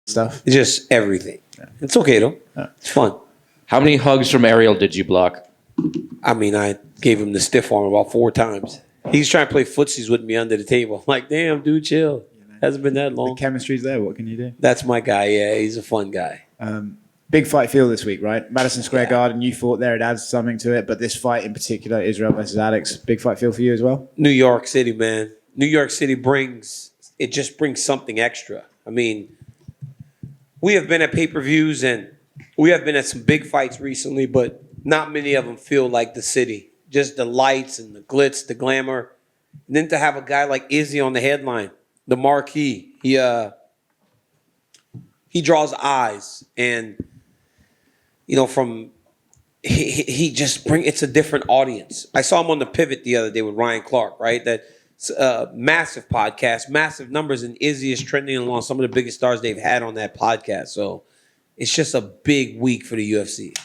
stuff? Just everything. Yeah. It's okay though. Yeah. It's fun. How many hugs from Ariel did you block? I mean, I gave him the stiff arm about 4 times. He's trying to play footsies with me under the table. I'm like, damn, dude, chill. Hasn't been that long. The chemistry's there. What can you do? That's my guy. Yeah, he's a fun guy. Big fight feel this week, right? Madison Square Garden, you fought there. It adds something to it. But this fight in particular, Israel versus Alex, big fight feel for you as well? New York City, man. New York City just brings something extra. I mean, we have been at pay-per-views and we have been at some big fights recently, but not many of them feel like the city. Just the lights and the glitz, the glamour. And then to have a guy like Izzy on the headline, the marquee, he draws eyes. And, you know, he just it's a different audience. I saw him on the Pivot the other day with Ryan Clark, right? That's massive podcast, massive numbers, and Izzy is trending along some of the biggest stars they've had on that podcast. So it's just a big week for the UFC.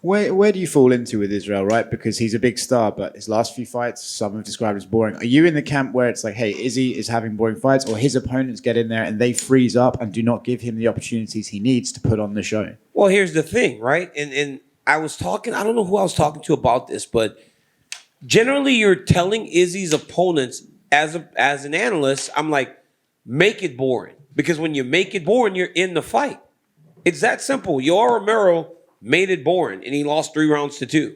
Where do you fall into with Israel, right? Because he's a big star, but his last few fights, some have described as boring. Are you in the camp where it's like, hey, Izzy is having boring fights, or his opponents get in there and they freeze up and do not give him the opportunities he needs to put on the show? Well, here's the thing, right? And I was talking, I don't know who I was talking to about this, but generally you're telling Izzy's opponents as an analyst, I'm like, make it boring. Because when you make it boring, you're in the fight. It's that simple. Yoel Romero made it boring, and he lost 3 rounds to 2.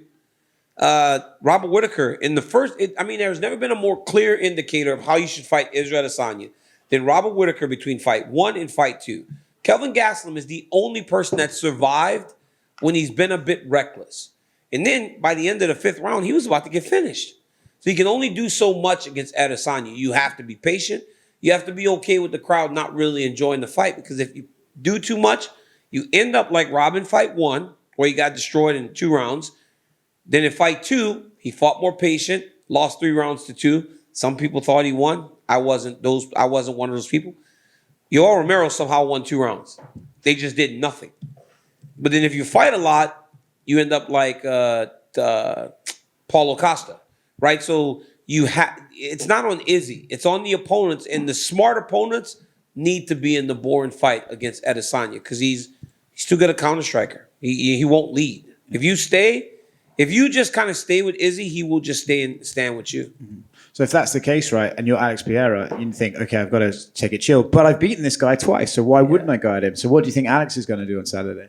Robert Whittaker, in the first, there's never been a more clear indicator of how you should fight Israel Adesanya than Robert Whittaker between fight 1 and fight 2. Kelvin Gastelum is the only person that survived when he's been a bit reckless. And then by the end of the 5th round, he was about to get finished. So you can only do so much against Adesanya. You have to be patient. You have to be okay with the crowd not really enjoying the fight, because if you do too much, you end up like Robin fight 1, where he got destroyed in 2 rounds. Then in fight 2, he fought more patient, lost 3 rounds to 2. Some people thought he won. I wasn't one of those people. Yoel Romero somehow won 2 rounds. They just did nothing. But then if you fight a lot, you end up like Paulo Costa, right? So it's not on Izzy. It's on the opponents, and the smart opponents need to be in the boring fight against Adesanya, because he's too good a counter striker. He won't lead. If you just kind of stay with Izzy, he will just stand with you. Mm-hmm. So if that's the case, right, and you're Alex Pereira, you think, okay, I've got to take it chill. But I've beaten this guy twice, so why wouldn't I go at him? So what do you think Alex is going to do on Saturday?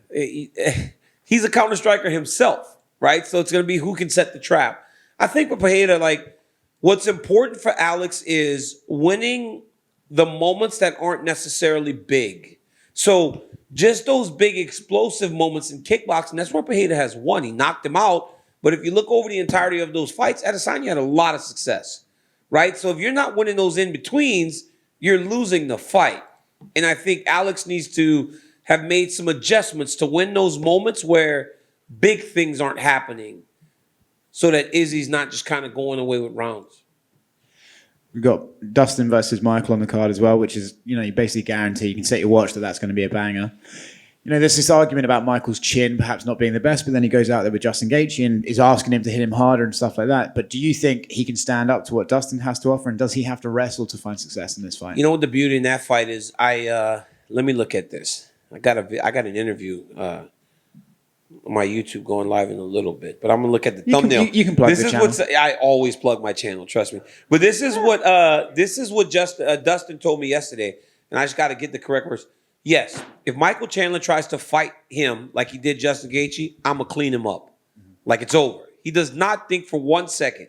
He's a counter striker himself, right? So it's going to be who can set the trap. I think with Pereira, like, what's important for Alex is winning the moments that aren't necessarily big. So just those big explosive moments in kickboxing, that's where Pereira has won. He knocked him out. But if you look over the entirety of those fights, Adesanya had a lot of success, right? So if you're not winning those in-betweens, you're losing the fight. And I think Alex needs to have made some adjustments to win those moments where big things aren't happening, so that Izzy's not just kind of going away with rounds. We've got Dustin versus Michael on the card as well, which is, you basically guarantee, you can set your watch that that's going to be a banger. There's this argument about Michael's chin perhaps not being the best, but then he goes out there with Justin Gaethje and is asking him to hit him harder and stuff like that. But do you think he can stand up to what Dustin has to offer, and does he have to wrestle to find success in this fight? You know what the beauty in that fight is? Let me look at this. I got an interview on my YouTube going live in a little bit, but I'm gonna look at the thumbnail. You can plug the channel. I always plug my channel, trust me. But this is what Dustin told me yesterday, and I just got to get the correct words. Yes, if Michael Chandler tries to fight him like he did Justin Gaethje, I'm gonna clean him up, like it's over. He does not think for 1 second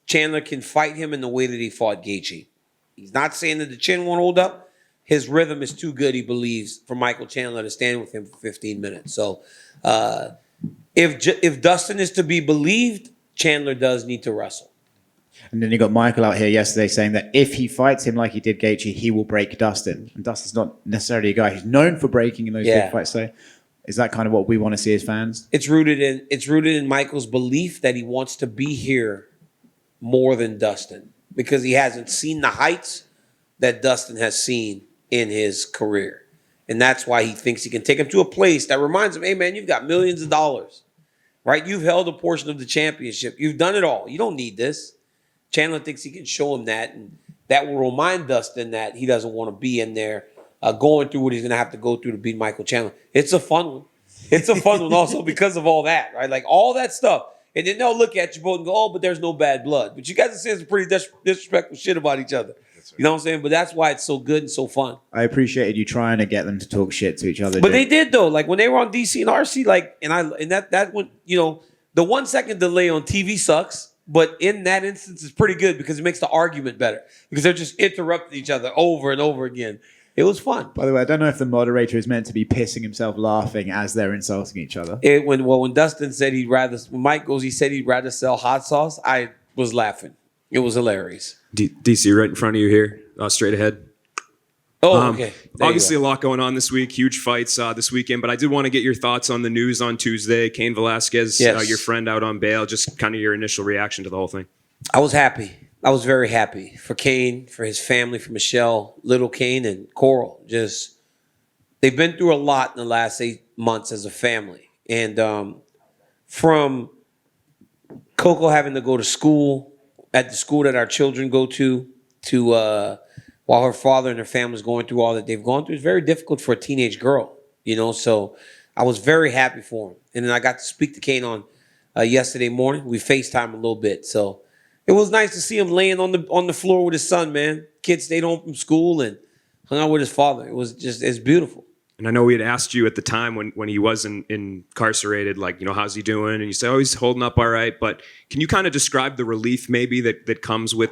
Chandler can fight him in the way that he fought Gaethje. He's not saying that the chin won't hold up. His rhythm is too good, he believes, for Michael Chandler to stand with him for 15 minutes. So if Dustin is to be believed, Chandler does need to wrestle. And then you got Michael out here yesterday saying that if he fights him like he did Gaethje, he will break Dustin. And Dustin's not necessarily a guy who's known for breaking in those big fights. So is that kind of what we want to see as fans? It's rooted in Michael's belief that he wants to be here more than Dustin, because he hasn't seen the heights that Dustin has seen in his career. And that's why he thinks he can take him to a place that reminds him, hey, man, you've got millions of dollars, right? You've held a portion of the championship. You've done it all. You don't need this. Chandler thinks he can show him that, and that will remind Dustin that he doesn't want to be in there going through what he's going to have to go through to beat Michael Chandler. It's a fun one. It's a fun one also because of all that, right? Like all that stuff. And then they'll look at you both and go, oh, but there's no bad blood. But you guys are saying some pretty disrespectful shit about each other. Right. You know what I'm saying? But that's why it's so good and so fun. I appreciated you trying to get them to talk shit to each other. But they did though. Like when they were on DC and RC, like and that one, you know, the 1 second delay on TV sucks. But in that instance, it's pretty good because it makes the argument better because they're just interrupting each other over and over again. It was fun. By the way, I don't know if the moderator is meant to be pissing himself laughing as they're insulting each other. When Dustin said when Mike goes, he said he'd rather sell hot sauce, I was laughing. It was hilarious. DC right in front of you here, straight ahead. Oh, okay. Obviously, a lot going on this week. Huge fights this weekend. But I did want to get your thoughts on the news on Tuesday. Cain Velasquez, your friend out on bail. Just kind of your initial reaction to the whole thing. I was happy. I was very happy for Cain, for his family, for Michelle, little Cain, and Coral. Just they've been through a lot in the last 8 months as a family. And from Coco having to go to school at the school that our children go to while her father and her family is going through all that they've gone through. It's very difficult for a teenage girl, you know. So I was very happy for him. And then I got to speak to Cain on yesterday morning. We FaceTime a little bit. So it was nice to see him laying on the floor with his son, man. Kid stayed home from school and hung out with his father. It's beautiful. And I know we had asked you at the time when he was incarcerated, like, you know, how's he doing? And you said, oh, he's holding up all right. But can you kind of describe the relief maybe that comes with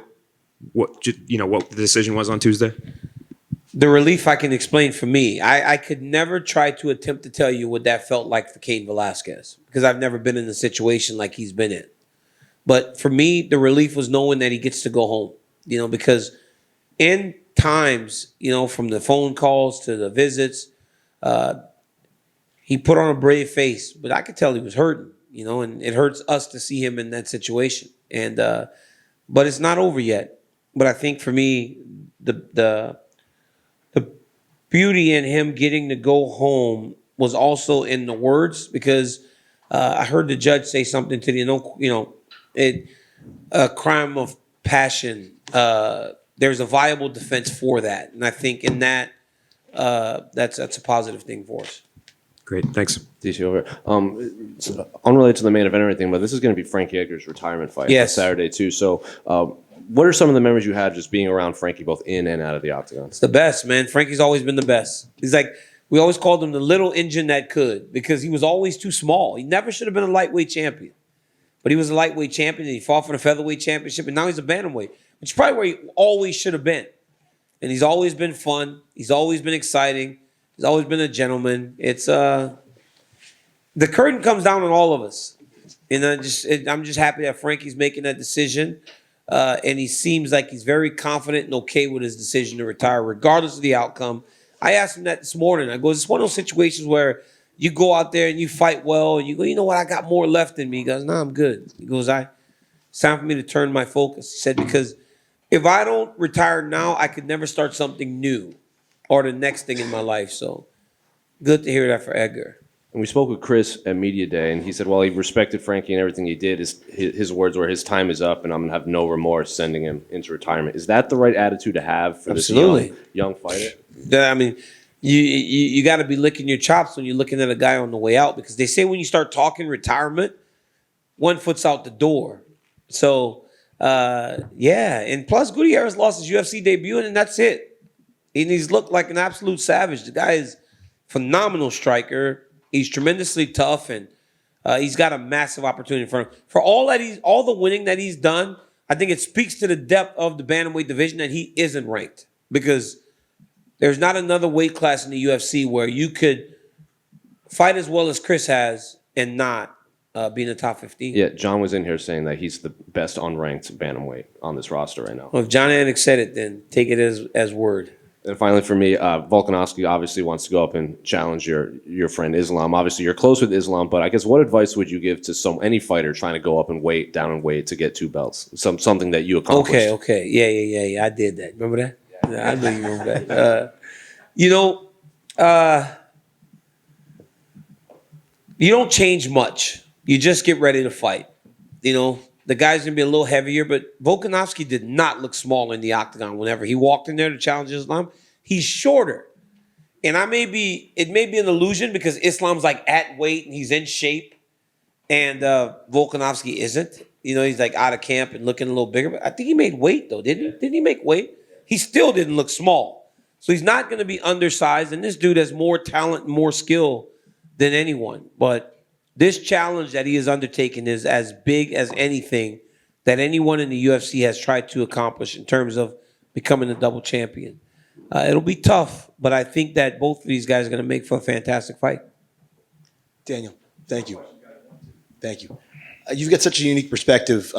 what the decision was on Tuesday? The relief I can explain for me. I could never try to attempt to tell you what that felt like for Cain Velasquez because I've never been in a situation like he's been in. But for me, the relief was knowing that he gets to go home, you know, because in times, you know, from the phone calls to the visits, he put on a brave face, but I could tell he was hurting, you know, and it hurts us to see him in that situation. And but it's not over yet. But I think for me, the beauty in him getting to go home was also in the words because I heard the judge say something to the a crime of passion. There's a viable defense for that, and I think in that that's a positive thing for us. Great, thanks. DC over. So unrelated to the main event or anything, but this is going to be Frankie Edgar's retirement fight on Saturday too. So, what are some of the memories you had just being around Frankie, both in and out of the octagon? It's the best, man. Frankie's always been the best. He's like, we always called him the little engine that could because he was always too small. He never should have been a lightweight champion, but he was a lightweight champion. And he fought for the featherweight championship, and now he's a bantamweight, which is probably where he always should have been. And he's always been fun. He's always been exciting. He's always been a gentleman. It's the curtain comes down on all of us, and I'm just happy that Frankie's making that decision, and he seems like he's very confident and okay with his decision to retire, regardless of the outcome. I asked him that this morning. I go, it's one of those situations where you go out there and you fight well, and you go, you know what, I got more left in me. He goes, no, I'm good. He goes, it's time for me to turn my focus. He said, because if I don't retire now, I could never start something new or the next thing in my life. So good to hear that for Edgar. And we spoke with Chris at Media Day, and he said, well, he respected Frankie and everything he did. His words were, his time is up, and I'm going to have no remorse sending him into retirement. Is that the right attitude to have for this young fighter? I mean, you got to be licking your chops when you're looking at a guy on the way out, because they say when you start talking retirement, one foot's out the door. So, and plus Gutierrez lost his UFC debut, and that's it. And he's looked like an absolute savage. The guy is a phenomenal striker. He's tremendously tough, and he's got a massive opportunity in front of him. For all the winning that he's done, I think it speaks to the depth of the bantamweight division that he isn't ranked, because there's not another weight class in the UFC where you could fight as well as Chris has and not be in the top 15. Yeah, John was in here saying that he's the best unranked bantamweight on this roster right now. Well, if John Anik said it, then take it as word. And finally, for me, Volkanovski obviously wants to go up and challenge your friend Islam. Obviously, you're close with Islam, but I guess what advice would you give to any fighter trying to go up and down in weight to get 2 belts? Something that you accomplished. Okay. Yeah. I did that. Remember that? Yeah, I know you remember that. You don't change much. You just get ready to fight. You know, the guy's going to be a little heavier, but Volkanovski did not look small in the octagon whenever he walked in there to challenge Islam. He's shorter. and it may be an illusion because Islam's like at weight and he's in shape, and Volkanovski isn't. You know, he's like out of camp and looking a little bigger. But I think he made weight though, didn't he? Didn't he make weight? He still didn't look small. So he's not going to be undersized. And this dude has more talent and more skill than anyone. But this challenge that he has undertaken is as big as anything that anyone in the UFC has tried to accomplish in terms of becoming a double champion. It'll be tough, but I think that both of these guys are going to make for a fantastic fight. Daniel, thank you. Thank you. You've got such a unique perspective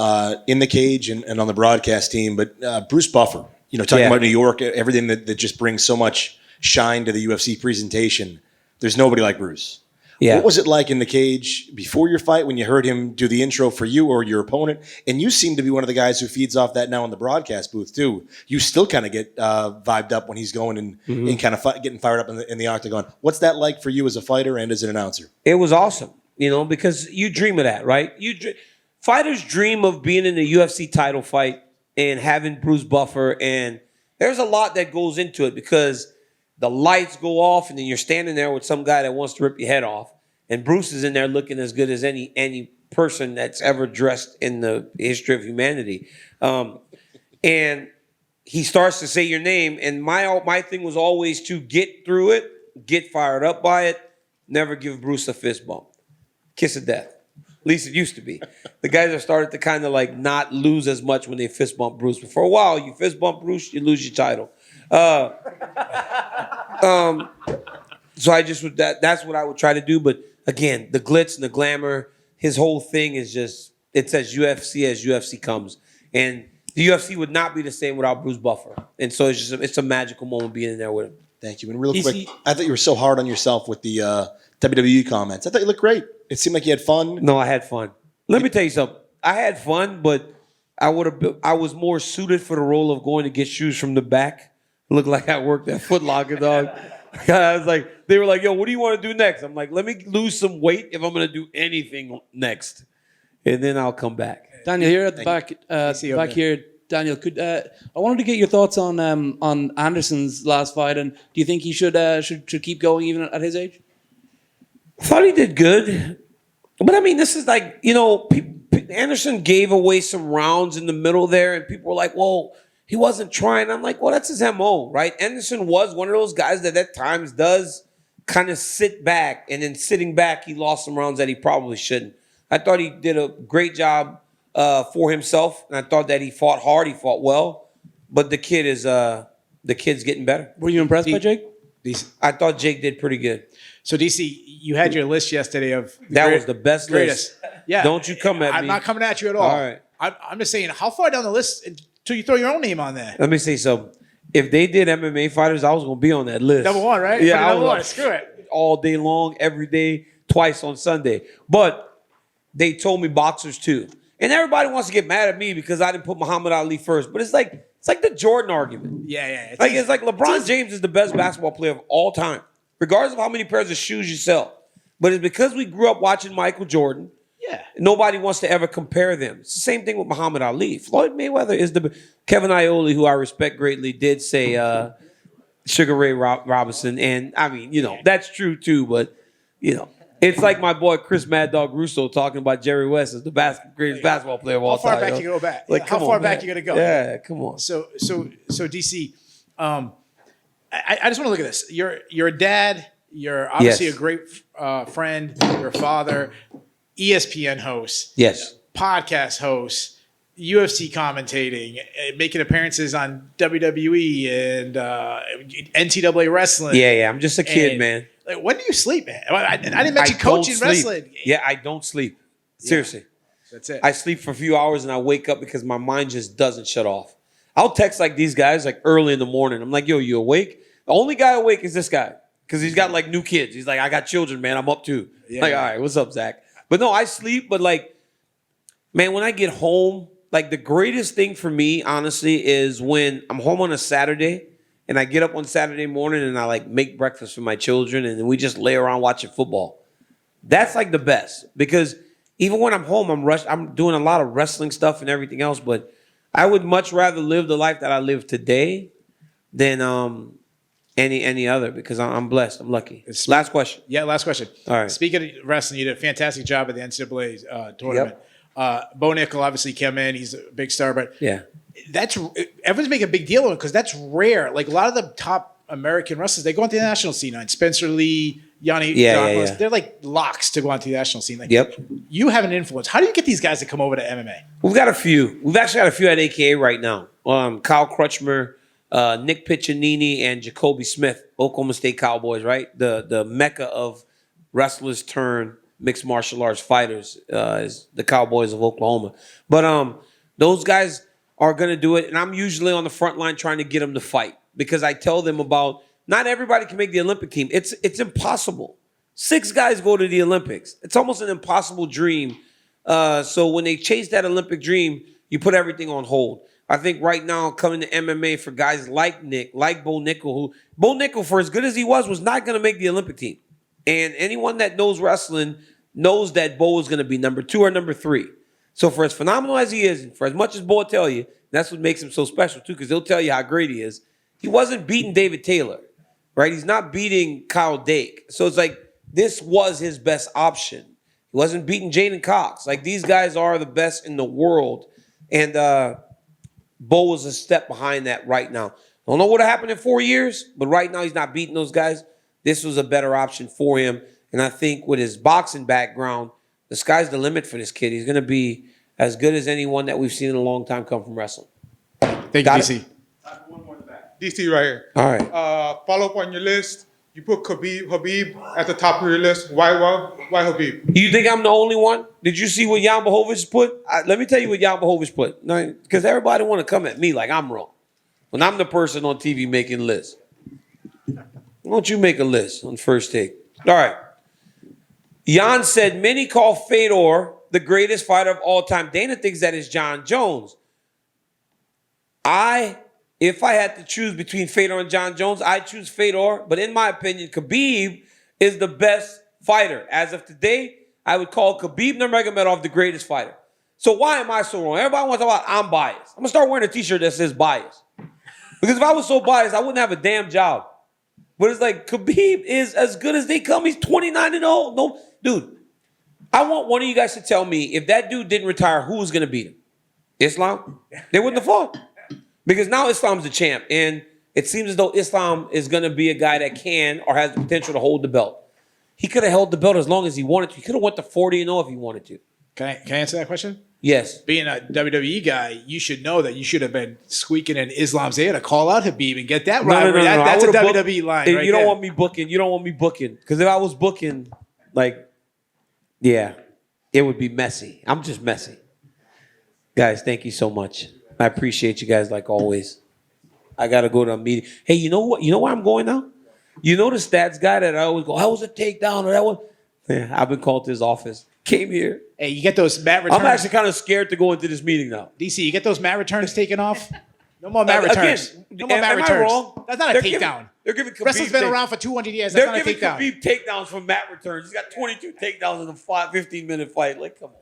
in the cage and on the broadcast team, but Bruce Buffer, talking about New York, everything that just brings so much shine to the UFC presentation. There's nobody like Bruce. Yeah. What was it like in the cage before your fight when you heard him do the intro for you or your opponent? And you seem to be one of the guys who feeds off that now in the broadcast booth too. You still kind of get vibed up when he's going and kind of getting fired up in the octagon. What's that like for you as a fighter and as an announcer? It was awesome, because you dream of that, right? Fighters dream of being in the UFC title fight and having Bruce Buffer, and there's a lot that goes into it because the lights go off and then you're standing there with some guy that wants to rip your head off. And Bruce is in there looking as good as any person that's ever dressed in the history of humanity. And he starts to say your name. And my thing was always to get through it, get fired up by it, never give Bruce a fist bump. Kiss of death. At least it used to be. The guys have started to kind of like not lose as much when they fist bump Bruce. But for a while, you fist bump Bruce, you lose your title. So I just would that's what I would try to do. But again, the glitz and the glamour, his whole thing is just it's as UFC comes. And the UFC would not be the same without Bruce Buffer. And so it's a magical moment being in there with him. Thank you. And real quick, I thought you were so hard on yourself with the WWE comments. I thought you looked great. It seemed like you had fun. No, I had fun. Let me tell you something. I had fun, but I was more suited for the role of going to get shoes from the back. Looked like I worked at Foot Locker, dog. I was like, they were like, yo, what do you want to do next? I'm like, let me lose some weight if I'm going to do anything next. And then I'll come back. Daniel, here at the back here. Daniel, I wanted to get your thoughts on Anderson's last fight, and do you think he should keep going even at his age? I thought he did good. But I mean, this is like, Anderson gave away some rounds in the middle there, and people were like, well, he wasn't trying. I'm like, well, that's his MO, right? Anderson was one of those guys that at times does kind of sit back, and in sitting back, he lost some rounds that he probably shouldn't. I thought he did a great job for himself, and I thought that he fought hard, he fought well, but the kid's getting better. Were you impressed by Jake? I thought Jake did pretty good. So DC, you had your list yesterday of was the best greatest. list. Yeah, don't you come at me? I'm not coming at you at all. All right, I'm just saying, how far down the list until you throw your own name on there? Let me say something. If they did MMA fighters, I was going to be on that list. Number one, right? Yeah, number one. Screw it. All day long, every day, twice on Sunday. But they told me boxers too. And everybody wants to get mad at me because I didn't put Muhammad Ali first. But it's like the Jordan argument. Yeah. It's like LeBron James is the best basketball player of all time, regardless of how many pairs of shoes you sell. But it's because we grew up watching Michael Jordan. Yeah. Nobody wants to ever compare them. It's the same thing with Muhammad Ali. Floyd Mayweather is Kevin Iole, who I respect greatly, did say Sugar Ray Robinson. And I mean, that's true too. But, it's like my boy Chris Mad Dog Russo talking about Jerry West as the greatest basketball player of all time. How far back you go back? Like, how far back you gonna go? Yeah, come on. So DC, I just want to look at this. You're a dad. You're obviously a great friend. You're a father. ESPN host. Yes. Podcast host. UFC commentating, making appearances on WWE and NCAA wrestling. Yeah. I'm just a kid, man. Like, when do you sleep, man? I didn't mention coaching wrestling. Yeah, I don't sleep. Seriously. Yeah, that's it. I sleep for a few hours and I wake up because my mind just doesn't shut off. I'll text like these guys like early in the morning. I'm like, yo, you awake? The only guy awake is this guy because he's got like new kids. He's like, I got children, man. I'm up too. Yeah, all right, what's up, Zach? But no, I sleep. But like, man, when I get home, like the greatest thing for me, honestly, is when I'm home on a Saturday and I get up on Saturday morning and I like make breakfast for my children and then we just lay around watching football. That's like the best because even when I'm home, I'm doing a lot of wrestling stuff and everything else. But I would much rather live the life that I live today than any other because I'm blessed. I'm lucky. Last question. Yeah, last question. All right. Speaking of wrestling, you did a fantastic job at the NCAA tournament. Bo Nickel obviously came in. He's a big star, but that's everyone's making a big deal of it because that's rare. Like a lot of the top American wrestlers, they go into the national scene. Like Spencer Lee, Yanni, they're like locks to go onto the national scene. Like, you have an influence. How do you get these guys to come over to MMA? We've got a few. We've actually got a few at AKA right now. Kyle Crutchmer, Nick Piccinini, and Jacoby Smith, Oklahoma State Cowboys, right? The mecca of wrestlers turn mixed martial arts fighters is the Cowboys of Oklahoma. But those guys are going to do it, and I'm usually on the front line trying to get them to fight because I tell them about not everybody can make the Olympic team. It's impossible. 6 guys go to the Olympics. It's almost an impossible dream. So when they chase that Olympic dream, you put everything on hold. I think right now coming to MMA for guys like Nick, like Bo Nickel, Bo Nickel, for as good as he was not going to make the Olympic team. And anyone that knows wrestling knows that Bo is going to be number 2 or number 3. So for as phenomenal as he is, and for as much as Bo will tell you, that's what makes him so special too, because he'll tell you how great he is. He wasn't beating David Taylor, right? He's not beating Kyle Dake. So it's like this was his best option. He wasn't beating Jaden Cox. Like these guys are the best in the world. And Bo was a step behind that right now. Don't know what happened in 4 years, but right now he's not beating those guys. This was a better option for him. And I think with his boxing background, the sky's the limit for this kid. He's going to be as good as anyone that we've seen in a long time come from wrestling. Thank you, DC. One more in the back. DC right here. All right. Follow up on your list. You put Khabib at the top of your list. Why Khabib? You think I'm the only one? Did you see what Jan Blachowicz put? Let me tell you what Jan Blachowicz put. Because everybody want to come at me like I'm wrong. When I'm the person on TV making lists. Why don't you make a list on First Take? All right. Jan said, many call Fedor the greatest fighter of all time. Dana thinks that is John Jones. If I had to choose between Fedor and John Jones, I'd choose Fedor. But in my opinion, Khabib is the best fighter. As of today, I would call Khabib Nurmagomedov the greatest fighter. So why am I so wrong? Everybody wants to talk about I'm biased. I'm going to start wearing a t-shirt that says biased. Because if I was so biased, I wouldn't have a damn job. But it's like Khabib is as good as they come. He's 29-0. No, dude, I want one of you guys to tell me if that dude didn't retire, who was going to beat him? Islam? They wouldn't have fought. Because now Islam's the champ. And it seems as though Islam is going to be a guy that can or has the potential to hold the belt. He could have held the belt as long as he wanted to. He could have went to 40-0 if he wanted to. Can I answer that question? Yes. Being a WWE guy, you should know that you should have been squeaking in Islam's ear to call out Habib and get that right. No. That's a WWE line right You don't there. want me booking. You don't want me booking. Because if I was booking, it would be messy. I'm just messy. Guys, thank you so much. I appreciate you guys like always. I got to go to a meeting. Hey, you know what? You know where I'm going now? You know the stats guy that I always go, how was a takedown or that one? Yeah, I've been called to his office. Came here. Hey, you get those mat returns. I'm actually kind of scared to go into this meeting now. DC, you get those mat returns taken off? No more mat returns. No more mat returns. Wrong? That's not a takedown. They're giving Khabib Wrestling's been around for 200 years. That's not a takedown. They're giving Khabib takedowns from mat returns. He's got 22 takedowns in a 15-minute fight. Like, come on.